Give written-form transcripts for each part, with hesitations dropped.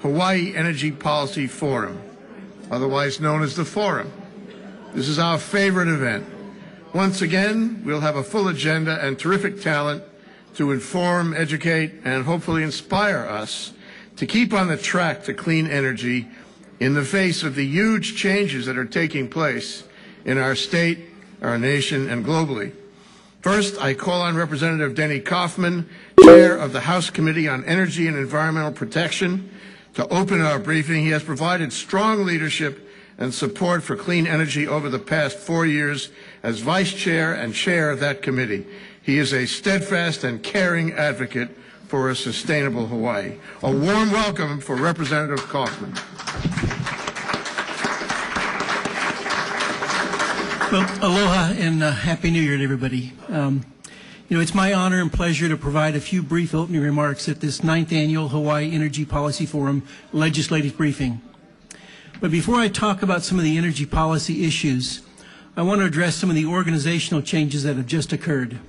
Hawaii Energy Policy Forum, otherwise known as the Forum. This is our favorite event. Once again, we'll have a full agenda and terrific talent to inform, educate, and hopefully inspire us to keep on the track to clean energy in the face of the huge changes that are taking place in our state, our nation, and globally. First, I call on Representative Denny Coffman, Chair of the House Committee on Energy and Environmental Protection, to open our briefing. He has provided strong leadership and support for clean energy over the past 4 years as Vice Chair and Chair of that committee. He is a steadfast and caring advocate for a sustainable Hawaii. A warm welcome for Representative Coffman. Well, aloha and Happy New Year to everybody. It's my honor and pleasure to provide a few brief opening remarks at this 9th Annual Hawaii Energy Policy Forum legislative briefing. But before I talk about some of the energy policy issues, I want to address some of the organizational changes that have just occurred.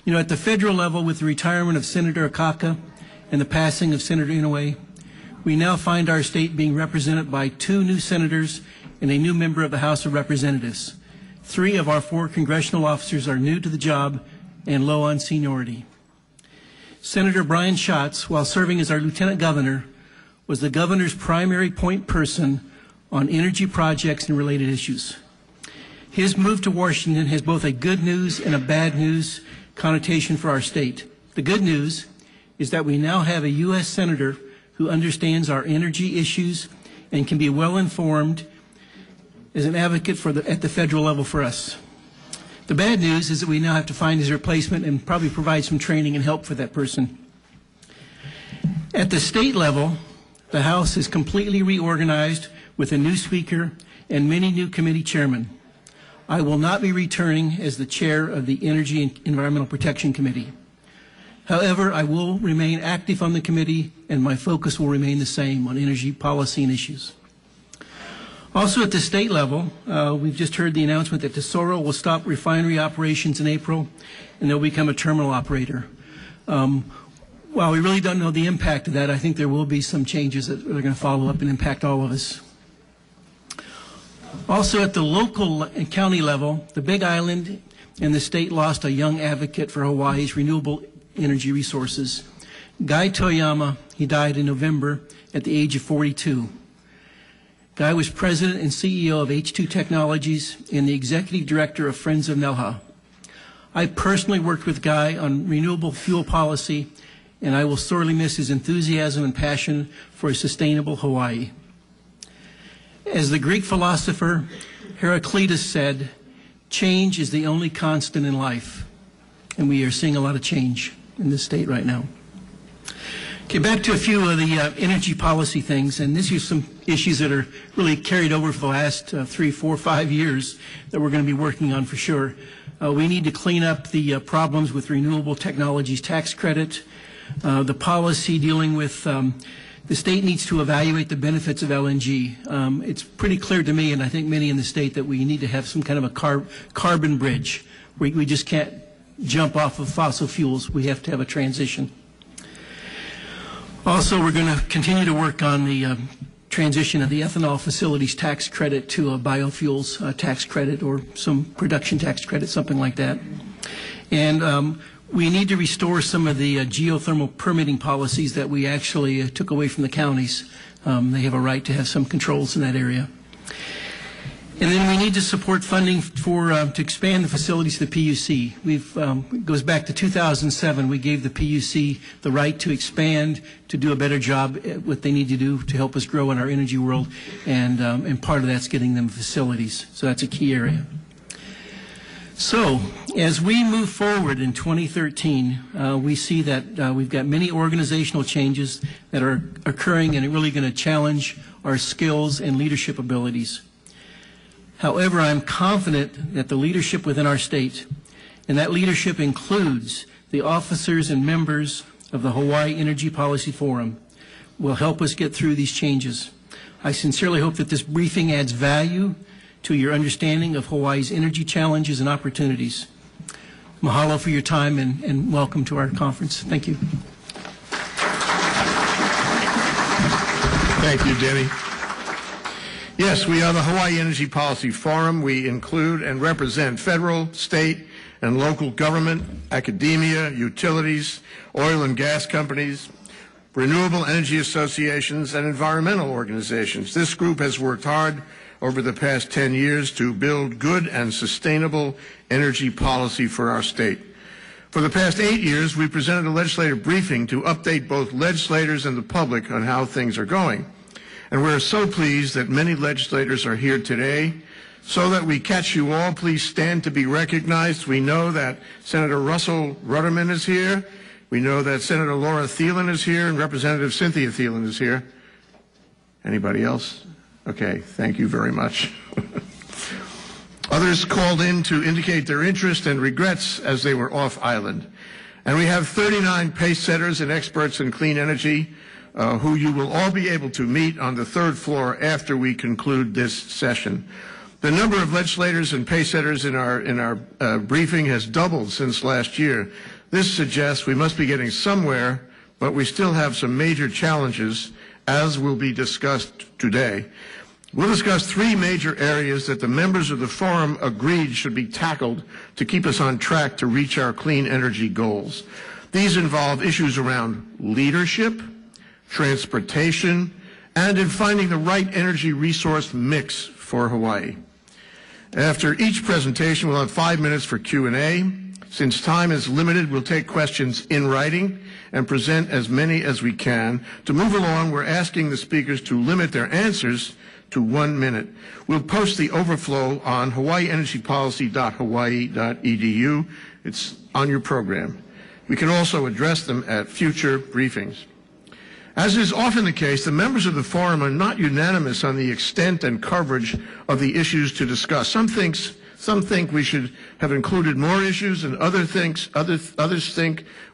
At the federal level, with the retirement of Senator Akaka and the passing of Senator Inouye, we now find our state being represented by 2 new senators and a new member of the House of Representatives. 3 of our 4 congressional officers are new to the job and low on seniority. Senator Brian Schatz, while serving as our Lieutenant Governor, was the governor's primary point person on energy projects and related issues. His move to Washington has both a good news and a bad news connotation for our state. The good news is that we now have a U.S. Senator who understands our energy issues and can be well informed as an advocate at the federal level for us. The bad news is that we now have to find his replacement and probably provide some training and help for that person. At the state level, the House is completely reorganized with a new Speaker and many new committee chairmen. I will not be returning as the chair of the Energy and Environmental Protection Committee. However, I will remain active on the committee and my focus will remain the same on energy policy and issues. Also at the state level, we've just heard the announcement that Tesoro will stop refinery operations in April and they'll become a terminal operator. While we really don't know the impact of that, I think there will be some changes that are going to follow up and impact all of us. Also at the local and county level, the Big Island and the state lost a young advocate for Hawaii's renewable energy resources. Guy Toyama, he died in November at the age of 42. Guy was president and CEO of H2 Technologies and the executive director of Friends of Nelha. I personally worked with Guy on renewable fuel policy, and I will sorely miss his enthusiasm and passion for a sustainable Hawaii. As the Greek philosopher Heraclitus said, change is the only constant in life, and we are seeing a lot of change in this state right now. Okay, back to a few of the energy policy things, and these are some issues that are really carried over for the last 3, 4, 5 years that we're going to be working on for sure. We need to clean up the problems with renewable technologies tax credit. The policy dealing with the state needs to evaluate the benefits of LNG. It's pretty clear to me, and I think many in the state, that we need to have some kind of a carbon bridge. We just can't jump off of fossil fuels. We have to have a transition. Also, we're going to continue to work on the transition of the ethanol facilities tax credit to a biofuels tax credit or some production tax credit, something like that. And we need to restore some of the geothermal permitting policies that we actually took away from the counties. They have a right to have some controls in that area. And then we need to support funding for to expand the facilities to the PUC. It goes back to 2007. We gave the PUC the right to expand, to do a better job at what they need to do to help us grow in our energy world, and part of that's getting them facilities. So that's a key area. So, as we move forward in 2013, we see that we've got many organizational changes that are occurring and are really going to challenge our skills and leadership abilities. However, I'm confident that the leadership within our state, and that leadership includes the officers and members of the Hawaii Energy Policy Forum, will help us get through these changes. I sincerely hope that this briefing adds value to your understanding of Hawaii's energy challenges and opportunities. Mahalo for your time and welcome to our conference. Thank you. Thank you, Denny. Yes, we are the Hawaii Energy Policy Forum. We include and represent federal, state, and local government, academia, utilities, oil and gas companies, renewable energy associations, and environmental organizations. This group has worked hard over the past 10 years to build good and sustainable energy policy for our state. For the past 8 years, we presented a legislative briefing to update both legislators and the public on how things are going. And we're so pleased that many legislators are here today. So that we catch you all, please stand to be recognized. We know that Senator Russell Rudderman is here. We know that Senator Laura Thielen is here and Representative Cynthia Thielen is here. Anybody else? Okay, thank you very much. Others called in to indicate their interest and regrets as they were off island. And we have 39 pace setters and experts in clean energy who you will all be able to meet on the third floor after we conclude this session. The number of legislators and pace setters in our briefing has doubled since last year. This suggests we must be getting somewhere, but we still have some major challenges, as will be discussed today. We'll discuss 3 major areas that the members of the forum agreed should be tackled to keep us on track to reach our clean energy goals. These involve issues around leadership, transportation, and in finding the right energy resource mix for Hawaii. After each presentation, we'll have 5 minutes for Q&A. Since time is limited, we'll take questions in writing and present as many as we can. To move along, we're asking the speakers to limit their answers to 1 minute. We'll post the overflow on hawaiienergypolicy.hawaii.edu. It's on your program. We can also address them at future briefings. As is often the case, the members of the forum are not unanimous on the extent and coverage of the issues to discuss. Some think we should have included more issues, and others think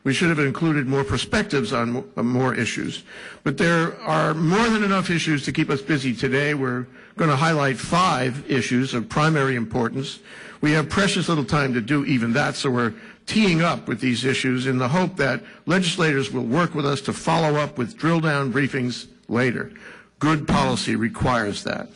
we should have included more perspectives on more issues. But there are more than enough issues to keep us busy today. We're going to highlight 5 issues of primary importance. We have precious little time to do even that, so we're teeing up with these issues in the hope that legislators will work with us to follow up with drill-down briefings later. Good policy requires that.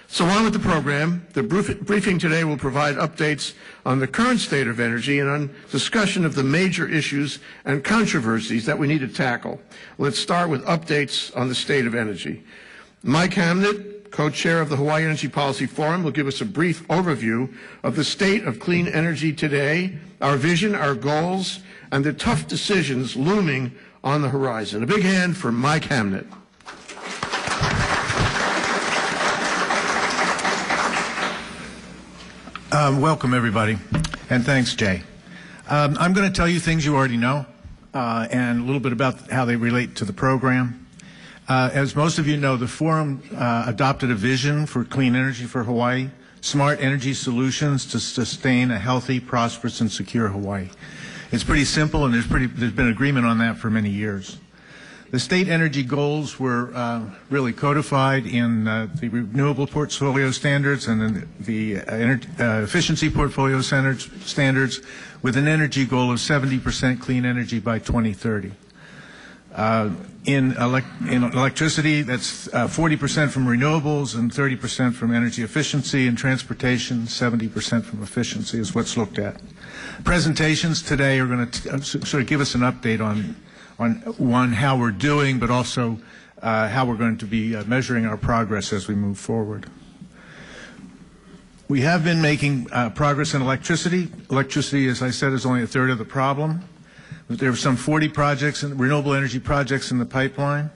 So on with the program. The briefing today will provide updates on the current state of energy and on discussion of the major issues and controversies that we need to tackle. Let's start with updates on the state of energy. Mike Hamnett, co-chair of the Hawaii Energy Policy Forum, will give us a brief overview of the state of clean energy today, our vision, our goals, and the tough decisions looming on the horizon. A big hand for Mike Hamnett. Welcome, everybody, and thanks, Jay. I'm going to tell you things you already know and a little bit about how they relate to the program. As most of you know, the Forum adopted a vision for clean energy for Hawaii, smart energy solutions to sustain a healthy, prosperous, and secure Hawaii. It's pretty simple, and there's been agreement on that for many years. The state energy goals were really codified in the renewable portfolio standards and in the efficiency portfolio standards with an energy goal of 70% clean energy by 2030. In electricity, that's 40% from renewables and 30% from energy efficiency. In transportation, 70% from efficiency is what's looked at. Presentations today are going to sort of give us an update on one, how we're doing, but also how we're going to be measuring our progress as we move forward. We have been making progress in electricity. Electricity, as I said, is only a third of the problem. There are some 40 projects, renewable energy projects in the pipeline,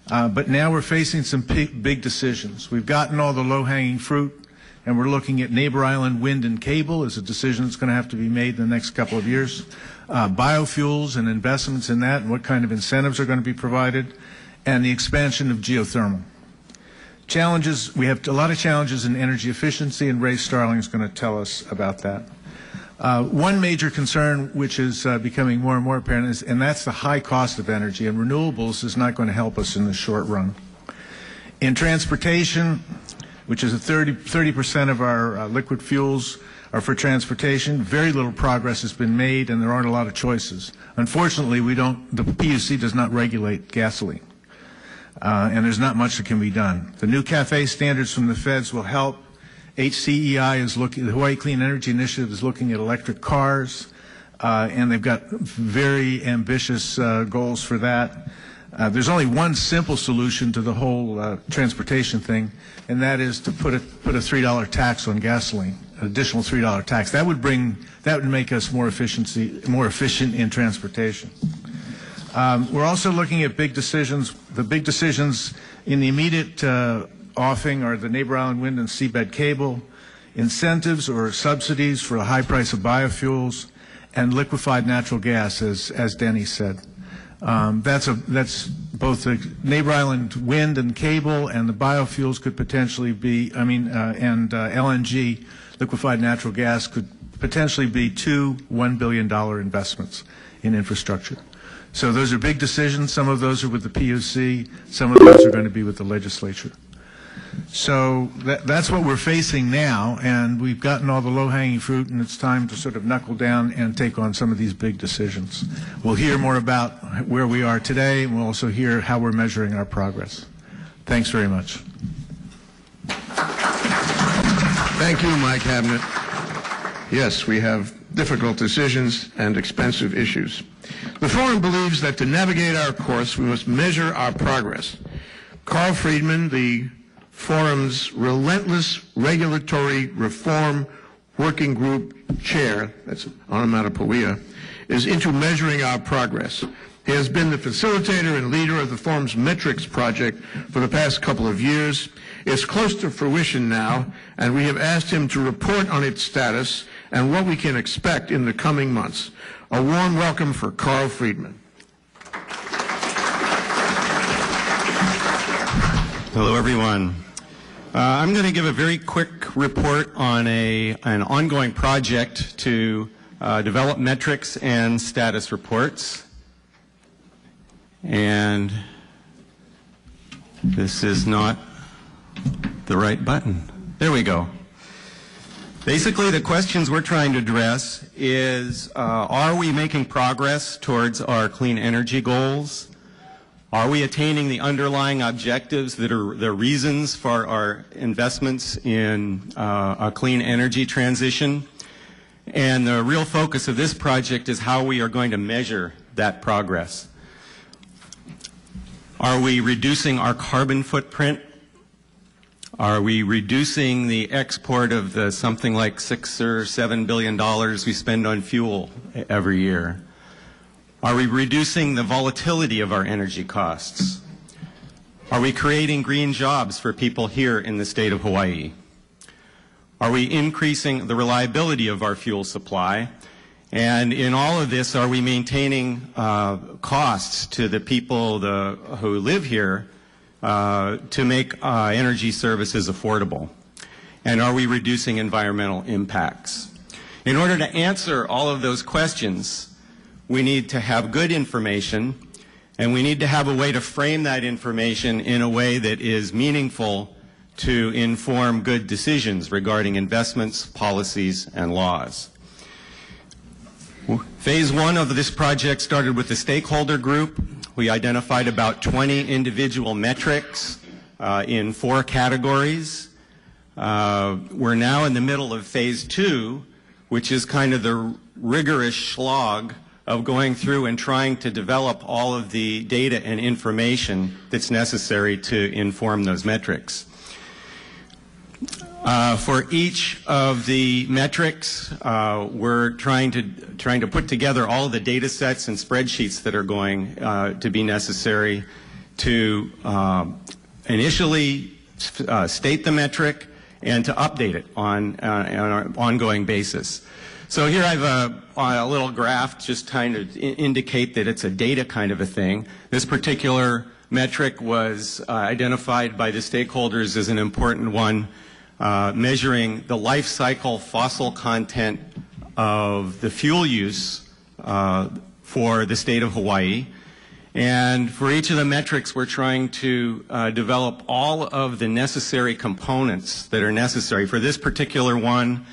but now we're facing some big decisions. We've gotten all the low-hanging fruit, and we're looking at neighbor island wind and cable as a decision that's going to have to be made in the next couple of years. Biofuels and investments in that and what kind of incentives are going to be provided, and the expansion of geothermal. Challenges, we have a lot of challenges in energy efficiency, and Ray Starling is going to tell us about that. One major concern which is becoming more and more apparent and that's the high cost of energy, and renewables is not going to help us in the short run. In transportation, which is 30% of our liquid fuels are for transportation, very little progress has been made, and there aren't a lot of choices. Unfortunately, the PUC does not regulate gasoline. and there's not much that can be done. The new CAFE standards from the feds will help. HCEI is looking, the Hawaii Clean Energy Initiative is looking at electric cars, and they've got very ambitious goals for that. There's only one simple solution to the whole transportation thing, and that is to put a $3 tax on gasoline, an additional $3 tax. That would make us more efficient in transportation. We're also looking at big decisions. The big decisions in the immediate offing are the Neighbor Island Wind and Seabed Cable, incentives or subsidies for a high price of biofuels, and liquefied natural gas, as Denny said. That's both the Neighbor Island Wind and Cable, and the biofuels could potentially be, and LNG, liquefied natural gas, could potentially be two $1 billion investments in infrastructure. So those are big decisions. Some of those are with the PUC. Some of those are going to be with the legislature. So that's what we're facing now, and we've gotten all the low-hanging fruit, and it's time to sort of knuckle down and take on some of these big decisions. We'll hear more about where we are today, and we'll also hear how we're measuring our progress. Thanks very much. Thank you, Mike Hamnett. Yes, we have difficult decisions and expensive issues. The Forum believes that to navigate our course, we must measure our progress. Carl Freedman, the Forum's relentless regulatory reform working group chair, that's onomatopoeia, is into measuring our progress. He has been the facilitator and leader of the Forum's metrics project for the past couple of years. It's close to fruition now, and we have asked him to report on its status and what we can expect in the coming months. A warm welcome for Carl Freedman. Hello, everyone. I'm going to give a very quick report on an ongoing project to develop metrics and status reports. And this is not the right button. There we go. Basically, the questions we're trying to address is, are we making progress towards our clean energy goals? Are we attaining the underlying objectives that are the reasons for our investments in a clean energy transition? And the real focus of this project is how we are going to measure that progress. Are we reducing our carbon footprint? Are we reducing the export of the something like $6 or $7 billion we spend on fuel every year? Are we reducing the volatility of our energy costs? Are we creating green jobs for people here in the state of Hawaii? Are we increasing the reliability of our fuel supply? And in all of this, are we maintaining costs to the people who live here to make energy services affordable? And are we reducing environmental impacts? In order to answer all of those questions, we need to have good information, and we need to have a way to frame that information in a way that is meaningful to inform good decisions regarding investments, policies, and laws. Phase one of this project started with the stakeholder group. We identified about 20 individual metrics in 4 categories. We're now in the middle of phase two, which is kind of the rigorous slog of going through and trying to develop all of the data and information that's necessary to inform those metrics. For each of the metrics, we're trying to put together all of the data sets and spreadsheets that are going to be necessary to initially state the metric and to update it on an ongoing basis. So here I have a little graph just trying to indicate that it's a data kind of a thing. This particular metric was identified by the stakeholders as an important one, measuring the life cycle fossil content of the fuel use for the state of Hawaii. And for each of the metrics, we're trying to develop all of the necessary components that are necessary. For this particular one,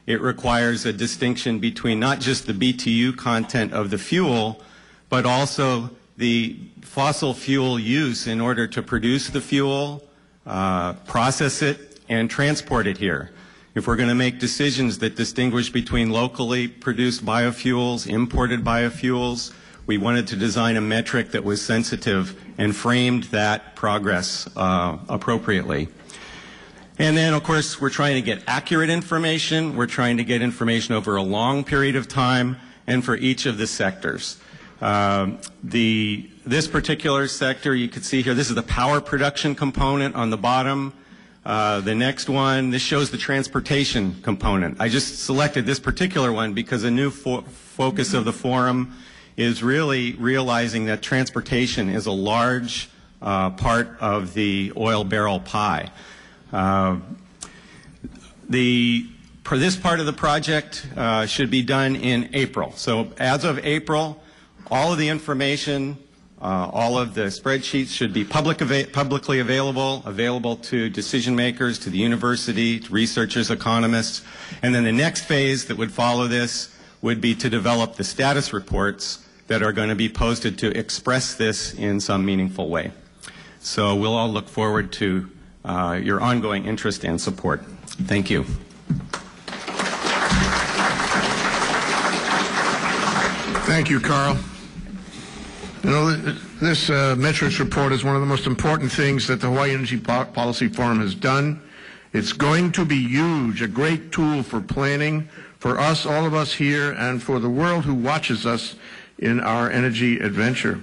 it requires a distinction between not just the BTU content of the fuel, but also the fossil fuel use in order to produce the fuel, process it, and transport it here. If we're going to make decisions that distinguish between locally produced biofuels, imported biofuels, we wanted to design a metric that was sensitive and framed that progress appropriately. And then, of course, we're trying to get accurate information. We're trying to get information over a long period of time and for each of the sectors. This particular sector, you can see here, this is the power production component on the bottom. The next one, this shows the transportation component. I just selected this particular one because a new focus of the forum is really realizing that transportation is a large part of the oil barrel pie. For this part of the project should be done in April. So as of April, all of the information, all of the spreadsheets should be publicly available to decision makers, to the university, to researchers, economists. And then the next phase that would follow this would be to develop the status reports that are going to be posted to express this in some meaningful way. So we'll all look forward to your ongoing interest and support. Thank you. Thank you, Carl. You know, this metrics report is one of the most important things that the Hawaii Energy Policy Forum has done. It's going to be huge, a great tool for planning for us, all of us here, and for the world who watches us in our energy adventure.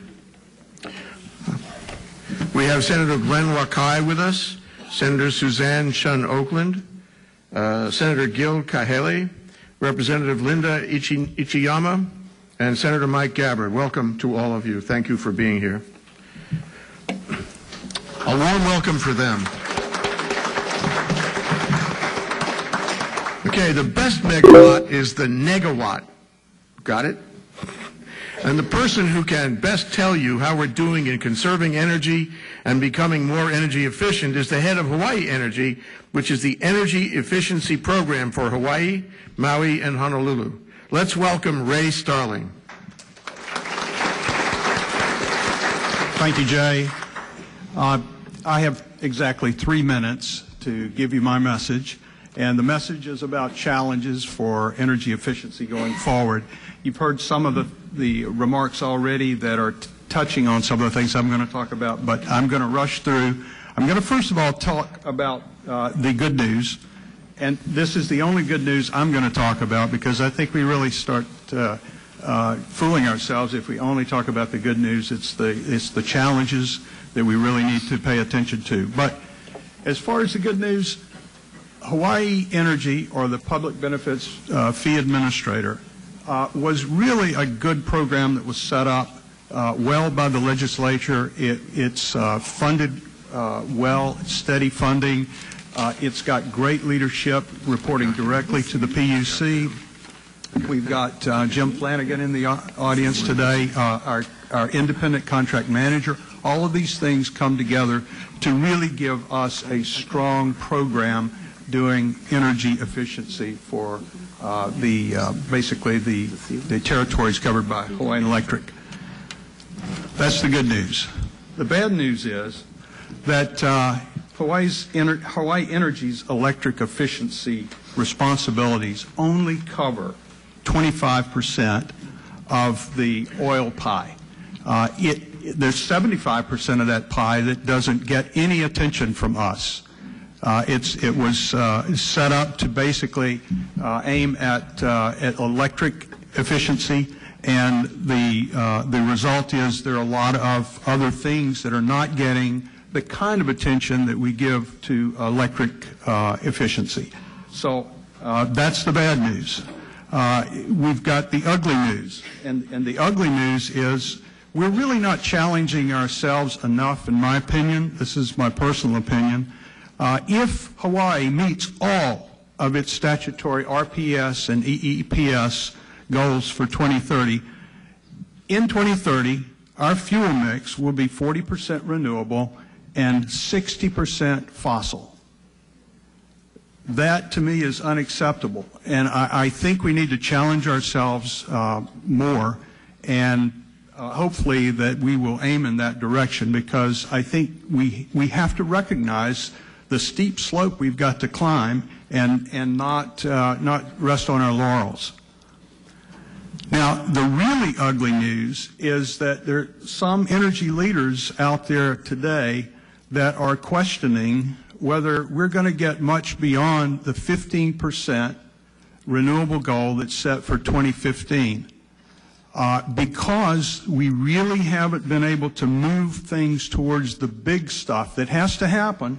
We have Senator Glenn Wakai with us, Senator Suzanne Shun Oakland, Senator Gil Kahele, Representative Linda Ichiyama, and Senator Mike Gabbard. Welcome to all of you. Thank you for being here. A warm welcome for them. Okay, the best megawatt is the negawatt. Got it? And the person who can best tell you how we're doing in conserving energy and becoming more energy efficient is the head of Hawaii Energy, which is the Energy Efficiency Program for Hawaii, Maui, and Honolulu. Let's welcome Ray Starling. Thank you, Jay. I have exactly 3 minutes to give you my message, and the message is about challenges for energy efficiency going forward. You've heard some of the remarks already that are touching on some of the things I'm going to talk about, but I'm going to rush through. I'm going to first of all talk about the good news, and this is the only good news I'm going to talk about because I think we really start fooling ourselves if we only talk about the good news. It's the challenges that we really need to pay attention to. But as far as the good news, Hawaii Energy, or the Public Benefits Fee Administrator, was really a good program that was set up well by the legislature. It's funded well, steady funding. It's got great leadership reporting directly to the PUC. We've got Jim Flanagan in the audience today, our independent contract manager. All of these things come together to really give us a strong program doing energy efficiency for basically the territories covered by Hawaiian Electric. That's the good news. The bad news is that Hawaii Energy's electric efficiency responsibilities only cover 25% of the oil pie. There's 75% of that pie that doesn't get any attention from us. It was set up to basically aim at electric efficiency, and the result is there are a lot of other things that are not getting the kind of attention that we give to electric efficiency. So that's the bad news. We've got the ugly news, and the ugly news is we're really not challenging ourselves enough, in my opinion. This is my personal opinion. If Hawaii meets all of its statutory RPS and EEPS goals for 2030, in 2030, our fuel mix will be 40% renewable and 60% fossil. That, to me, is unacceptable, and I think we need to challenge ourselves more and hopefully that we will aim in that direction, because I think we have to recognize the steep slope we've got to climb and not rest on our laurels. Now, the really ugly news is that there are some energy leaders out there today that are questioning whether we're going to get much beyond the 15% renewable goal that's set for 2015. Because we really haven't been able to move things towards the big stuff that has to happen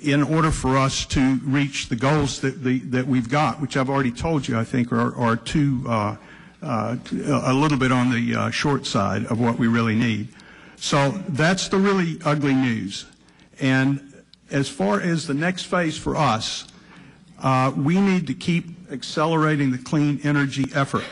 in order for us to reach the goals that we've got, which I've already told you I think are too a little bit on the short side of what we really need. So that's the really ugly news. And as far as the next phase for us, we need to keep accelerating the clean energy effort.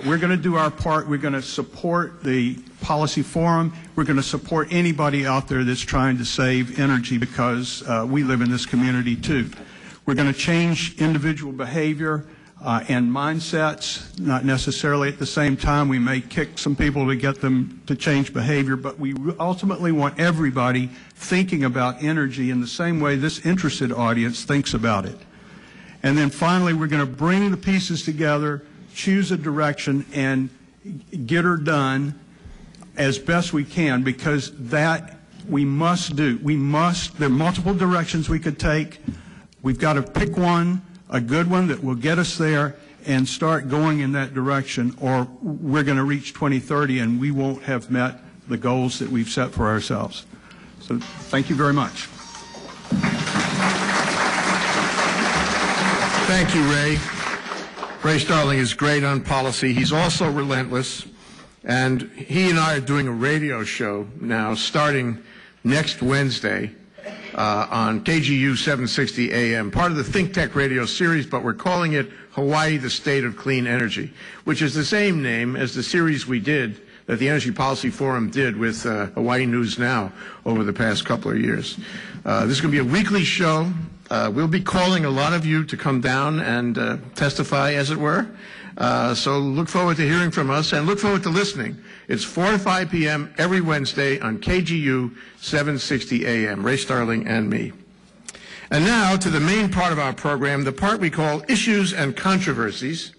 We're going to do our part. We're going to support the policy forum. We're going to support anybody out there that's trying to save energy, because we live in this community too. We're going to change individual behavior and mindsets, not necessarily at the same time. We may kick some people to get them to change behavior, but we ultimately want everybody thinking about energy in the same way this interested audience thinks about it. And then finally, we're going to bring the pieces together, choose a direction, and get her done as best we can, because that we must do. There are multiple directions we could take. We've got to pick one, a good one that will get us there, and start going in that direction, or we're going to reach 2030 and we won't have met the goals that we've set for ourselves. So thank you very much. Thank you, Ray. Ray Starling is great on policy. He's also relentless. And he and I are doing a radio show now starting next Wednesday on KGU 760 AM, part of the Think Tech radio series, but we're calling it Hawaii, the State of Clean Energy, which is the same name as the series we did, that the Energy Policy Forum did with Hawaii News Now over the past couple of years. This is going to be a weekly show. We'll be calling a lot of you to come down and testify, as it were. So look forward to hearing from us and look forward to listening. It's 4 to 5 p.m. every Wednesday on KGU 760 AM, Ray Starling and me. And now to the main part of our program, the part we call Issues and Controversies.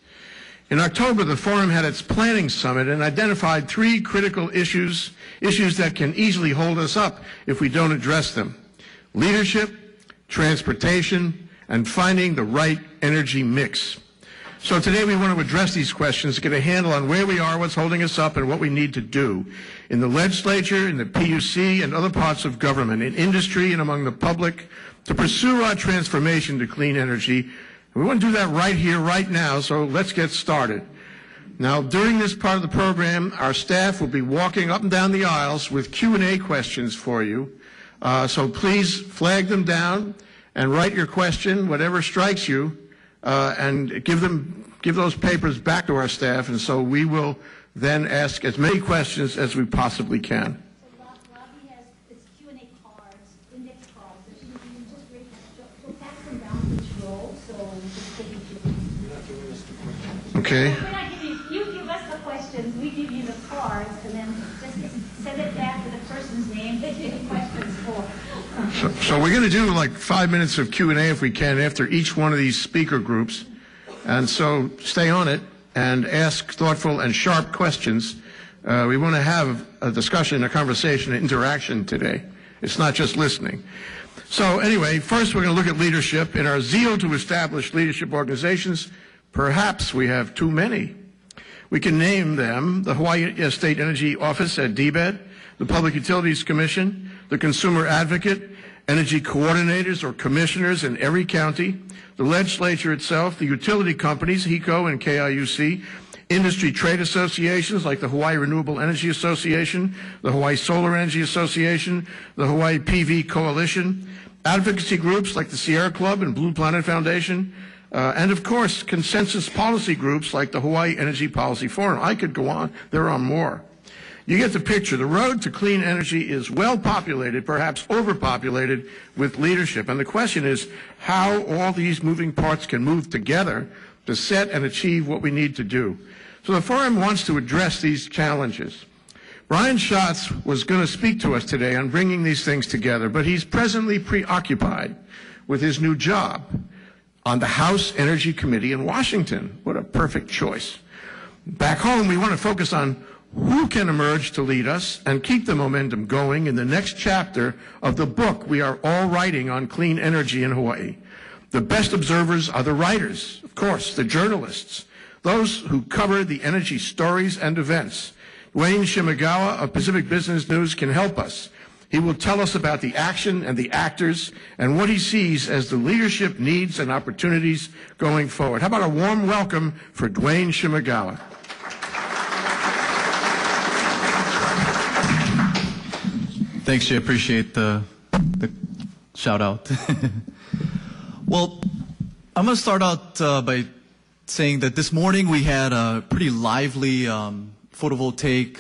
In October, the forum had its planning summit and identified 3 critical issues that can easily hold us up if we don't address them: leadership, transportation, and finding the right energy mix. So today we want to address these questions, get a handle on where we are, what's holding us up, and what we need to do in the legislature, in the PUC, and other parts of government, in industry, and among the public to pursue our transformation to clean energy. And we want to do that right here, right now, so let's get started. Now, during this part of the program, our staff will be walking up and down the aisles with Q&A questions for you. So please flag them down and write your question, whatever strikes you, and give those papers back to our staff, and so we will then ask as many questions as we possibly can. So Robbie has its Q&A cards, index cards, that you can just read, so pass them down each row, so we just take each. Okay. We're not giving you give us the questions, we give you the cards, and then just send it back to the person's name that you have questions for. So we're going to do like 5 minutes of Q&A if we can after each one of these speaker groups. And so stay on it and ask thoughtful and sharp questions. We want to have a discussion, a conversation, an interaction today. It's not just listening. So anyway, first we're going to look at leadership. In our zeal to establish leadership organizations, perhaps we have too many. We can name them: the Hawaii State Energy Office at DBED, the Public Utilities Commission, the Consumer Advocate, energy coordinators or commissioners in every county, the legislature itself, the utility companies, HECO and KIUC, industry trade associations like the Hawaii Renewable Energy Association, the Hawaii Solar Energy Association, the Hawaii PV Coalition, advocacy groups like the Sierra Club and Blue Planet Foundation, and of course consensus policy groups like the Hawaii Energy Policy Forum. I could go on, there are more. You get the picture. The road to clean energy is well populated, perhaps overpopulated, with leadership. And the question is how all these moving parts can move together to set and achieve what we need to do. So the forum wants to address these challenges. Brian Schatz was going to speak to us today on bringing these things together, but he's presently preoccupied with his new job on the House Energy Committee in Washington. What a perfect choice. Back home, we want to focus on who can emerge to lead us and keep the momentum going in the next chapter of the book we are all writing on clean energy in Hawaii. The best observers are the writers, of course, the journalists, those who cover the energy stories and events. Dwayne Shimagawa of Pacific Business News can help us. He will tell us about the action and the actors and what he sees as the leadership needs and opportunities going forward. How about a warm welcome for Dwayne Shimagawa? Thanks, Jay. Appreciate the shout out. Well, I'm going to start out by saying that this morning we had a pretty lively photovoltaic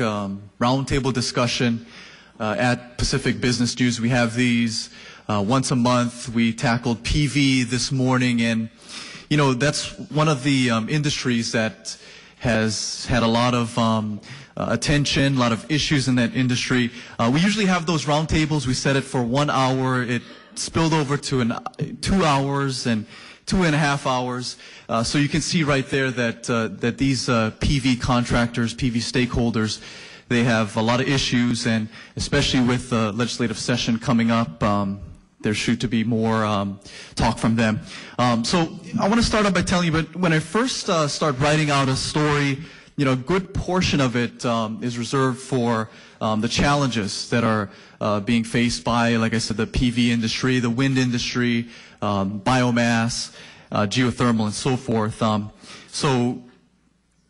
roundtable discussion at Pacific Business News. We have these once a month. We tackled PV this morning, and you know that's one of the industries that has had a lot of attention, a lot of issues in that industry. We usually have those roundtables. We set it for 1 hour. It spilled over to 2 hours and 2.5 hours. So you can see right there that that these PV contractors, PV stakeholders, they have a lot of issues, and especially with the legislative session coming up, there should to be more talk from them. So I want to start off by telling you, but when I first started writing out a story, you know, a good portion of it is reserved for the challenges that are being faced by, like I said, the PV industry, the wind industry, biomass, geothermal, and so forth. So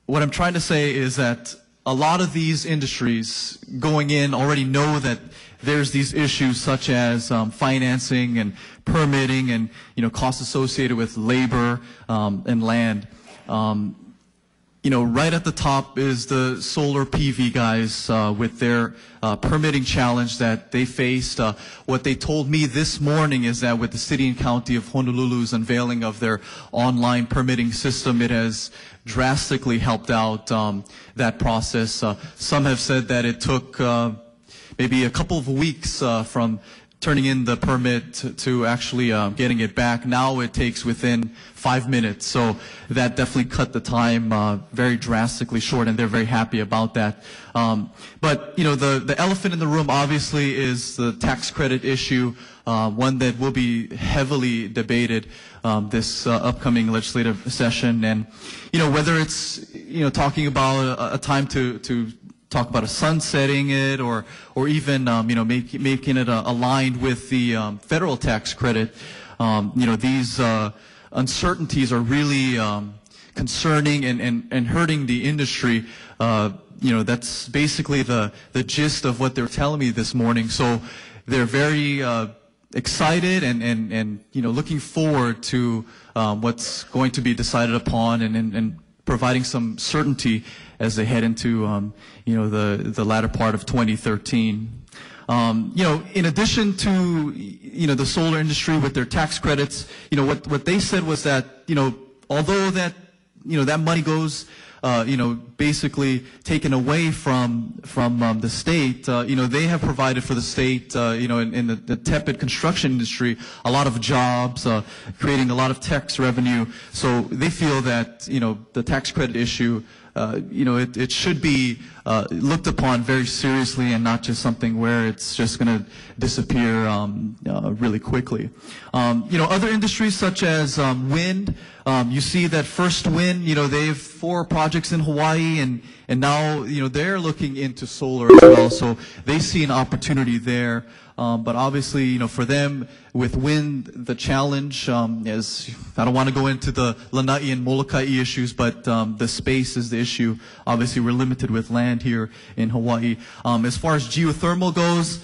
what I'm trying to say is that a lot of these industries going in already know that there's these issues such as financing and permitting and, you know, costs associated with labor and land. You know, right at the top is the solar PV guys with their permitting challenge that they faced. What they told me this morning is that with the city and county of Honolulu's unveiling of their online permitting system, it has drastically helped out that process. Some have said that it took maybe a couple of weeks from turning in the permit to actually getting it back. Now it takes within 5 minutes. So that definitely cut the time very drastically short, and they're very happy about that. But, you know, the elephant in the room obviously is the tax credit issue, one that will be heavily debated this upcoming legislative session. And, you know, whether it's, you know, talking about a time to talk about a sunsetting it, or even you know, making it aligned with the federal tax credit. You know, these uncertainties are really concerning and hurting the industry. You know, that's basically the gist of what they're telling me this morning. So they're very excited and you know, looking forward to what's going to be decided upon and providing some certainty as they head into you know, the latter part of 2013. You know, in addition to, you know, the solar industry with their tax credits, you know, what they said was that, you know, although that, you know, that money goes, you know, basically taken away from the state, you know, they have provided for the state, you know, in the tepid construction industry, a lot of jobs, creating a lot of tax revenue. So they feel that, you know, the tax credit issue, you know, it should be looked upon very seriously and not just something where it's just going to disappear really quickly. You know, other industries such as wind, you see that First Wind, you know, they have 4 projects in Hawaii, and now, you know, they're looking into solar as well, so they see an opportunity there. But obviously, you know, for them with wind, the challenge is, I don't want to go into the Lanai and Molokai issues, but the space is the issue. Obviously, we're limited with land here in Hawaii. As far as geothermal goes,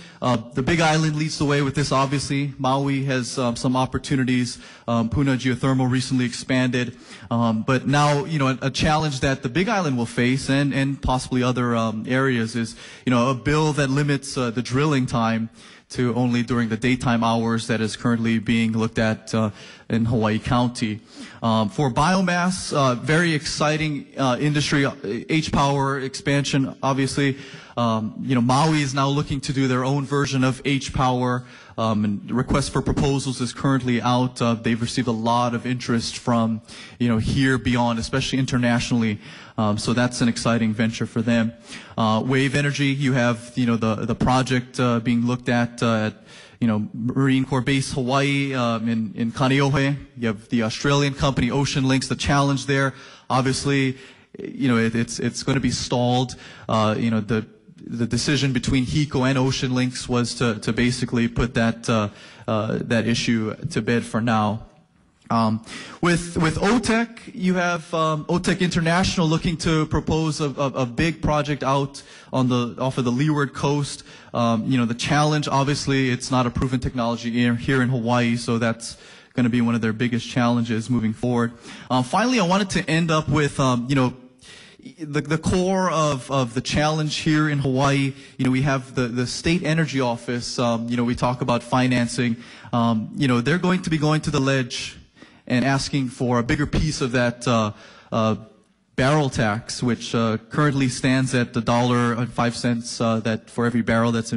the Big Island leads the way with this, obviously. Maui has some opportunities. Puna Geothermal recently expanded. But now, you know, a challenge that the Big Island will face and possibly other areas is, you know, a bill that limits the drilling time to only during the daytime hours that is currently being looked at in Hawaii County. For biomass, very exciting industry, H-Power expansion, obviously. Maui is now looking to do their own version of H-Power. And the request for proposals is currently out. They've received a lot of interest from, here beyond, especially internationally. So that's an exciting venture for them. Wave energy, you have, the project being looked at Marine Corps Base Hawaii in Kaneohe. You have the Australian company Ocean Links. The challenge there, obviously, it's going to be stalled. The decision between HECO and Ocean Links was to basically put that issue to bed for now. With OTEC, you have OTEC International looking to propose a big project out off of the Leeward Coast. The challenge, obviously, it's not a proven technology here in Hawaii, so that's going to be one of their biggest challenges moving forward. Finally, I wanted to end up with the core of the challenge here in Hawaii. We have the State Energy Office. We talk about financing. They're going to be going to the ledge and asking for a bigger piece of that barrel tax, which currently stands at $1.05 that for every barrel that's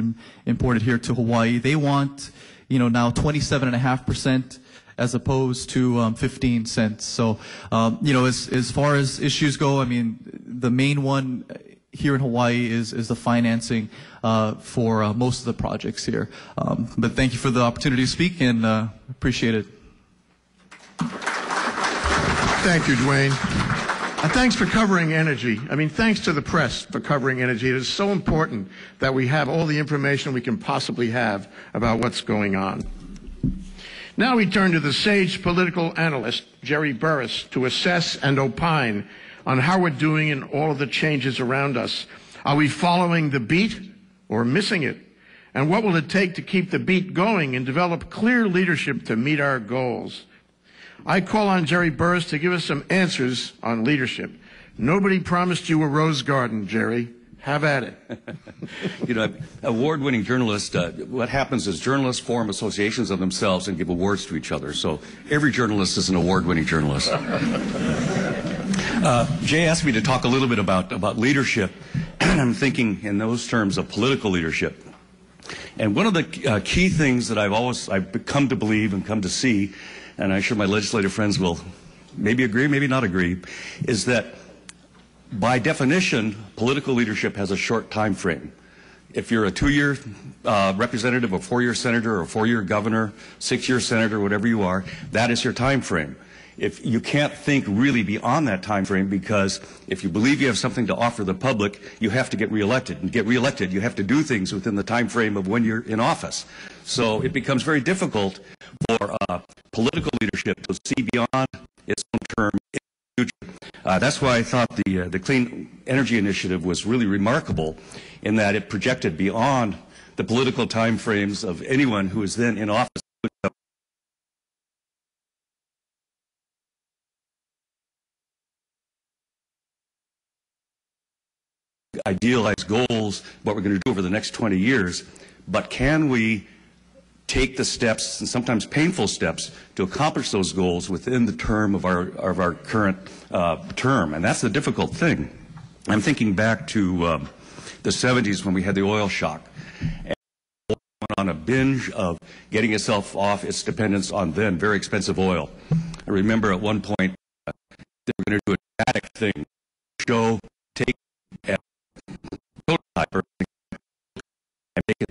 imported here to Hawaii. They want now 27.5%. as opposed to 15 cents. So, as far as issues go, I mean, the main one here in Hawaii is the financing for most of the projects here. But thank you for the opportunity to speak, and appreciate it. Thank you, Dwayne. And thanks for covering energy. I mean, thanks to the press for covering energy. It is so important that we have all the information we can possibly have about what's going on. Now we turn to the sage political analyst, Jerry Burris, to assess and opine on how we're doing in all of the changes around us. Are we following the beat or missing it? And what will it take to keep the beat going and develop clear leadership to meet our goals? I call on Jerry Burris to give us some answers on leadership. Nobody promised you a rose garden, Jerry. Have at it. Award-winning journalists, what happens is journalists form associations of themselves and give awards to each other. So every journalist is an award-winning journalist. Jay asked me to talk a little bit about leadership, and I'm thinking in those terms of political leadership. And one of the key things that I've come to believe and come to see, and I'm sure my legislative friends will maybe agree, maybe not agree, is that by definition, political leadership has a short time frame. If you're a 2-year representative, a 4-year senator, or a 4-year governor, 6-year senator, whatever you are, that is your time frame. If you can't think really beyond that time frame, because if you believe you have something to offer the public, you have to get reelected. And to get reelected, you have to do things within the time frame of when you're in office. So it becomes very difficult for political leadership to see beyond its own term in the future. That's why I thought the Clean Energy Initiative was really remarkable in that it projected beyond the political time frames of anyone who is then in office. Idealized goals, what we're going to do over the next 20 years, but can we take the steps, and sometimes painful steps, to accomplish those goals within the term of our current term? And that's the difficult thing. I'm thinking back to the 70s when we had the oil shock, and went on a binge of getting itself off its dependence on then very expensive oil. I remember at one point they were going to do a dramatic thing, take a prototype and make it